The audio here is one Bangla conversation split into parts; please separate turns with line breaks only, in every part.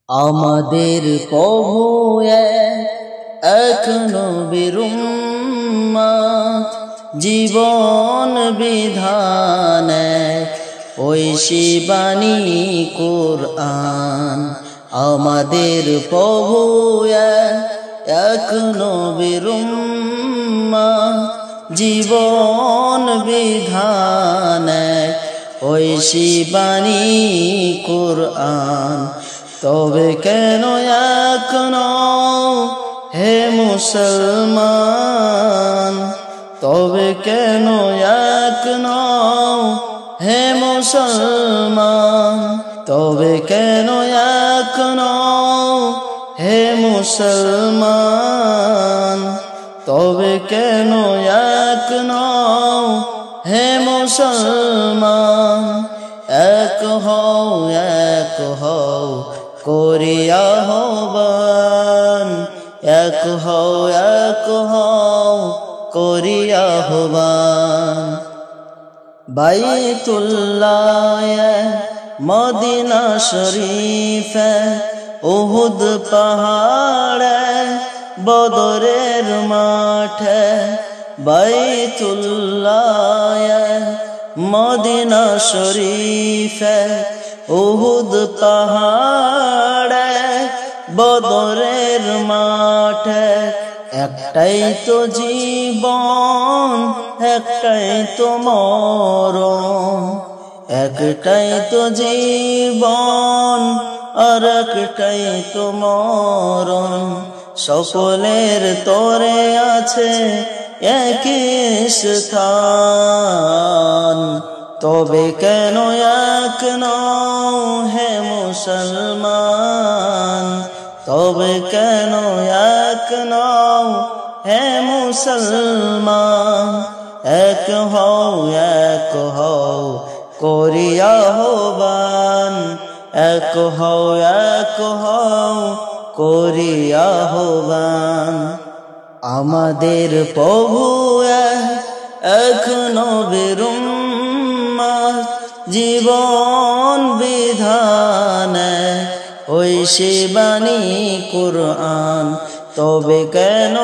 আমাদের প্রভু এক নবীর উম্মত, জীবন বিধান ঐশী বাণী কুরআন। আমাদের প্রভু এক নবীর উম্মত, জীবন বিধান ঐশী বাণী কুরআন। তবে কেন এক নও হে মুসলমান, তবে কেন এক নও হে মুসলমান, তবে কেন এক নও হে মুসলমান, তবে কেন এক নও হে মুসলমান। এক হও করি আহ্বান, এক হও করি আহ্বান। বাইতুল্লাহ মদিনা শরীফ উহুদ পাহাড়ে বদরের মাঠে। বাইতুল্লাহ মদিনা শরীফ উহুদ পাহাড়ে বদরের মাঠে। একটাই তো জীবন, একটাই তো মরণ, একটাই তো জীবন আর একটাই তো মরণ। সকলের তরে আছে একই স্থান। তবে কেন এক নও হে মুসলমান, তবে কেন এক নও হে মুসলমান। এক হও করি আহ্বান, এক হও করি আহ্বান। আমাদের প্রভু এক নবীর উম্মত, জীবন বিধান ঐশী বাণী কুরআন। তবে কেন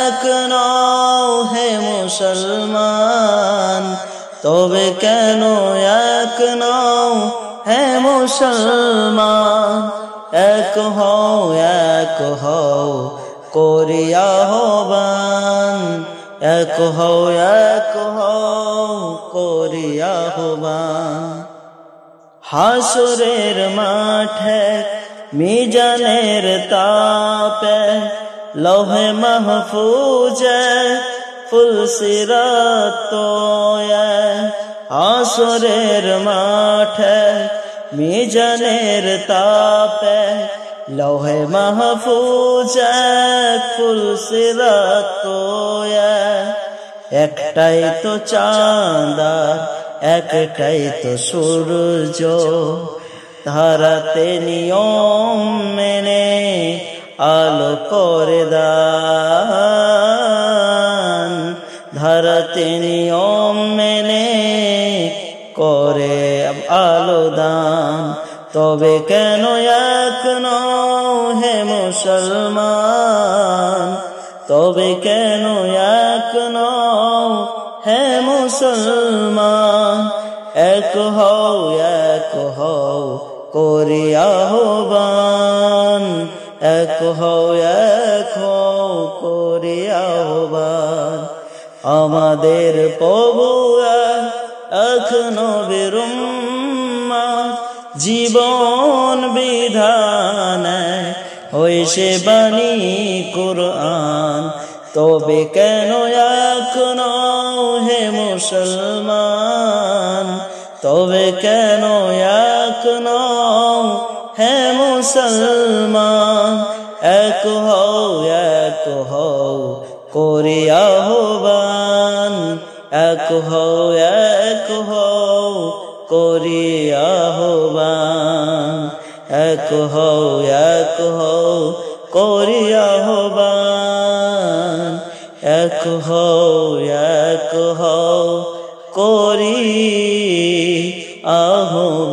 এক নও হে মুসলমান, তবে কেন এক নও হে মুসলমান। এক হও করি আহ্বান, এক হও করি আহ্বান। হাসরের মাঠে মিজানের তাপে লৌহে মাহফুজে ফুলসিরাত হাসরের মাঠে মিজানের তাপে লৌহে মাহফুজে ফুলসিরাত। একটাই তো চাঁদ একটাই তো সূর্য, ধারাতে নিয়ম মেনে আলো করে দান, ধারাতে নিয়ম মেনে করে আলো দান। তবে কেন এক নও হে মুসলমান, তবে কেন এক নও হে মুসলমান। এক হও করি আহ্বান, এক হও করি আহ্বান। আমাদের প্রভু এক নবীর উম্মত, জীবন বিধান ঐশী বাণী কুরআন। তবে কেন এক নও হে মুসলমান, তবে কেন এক নও হে মুসলমান। এক হও করি আহ্বান, এক হও করি আহ্বান। এক হও করি আহ্বান, এক হও করি আহ্বান।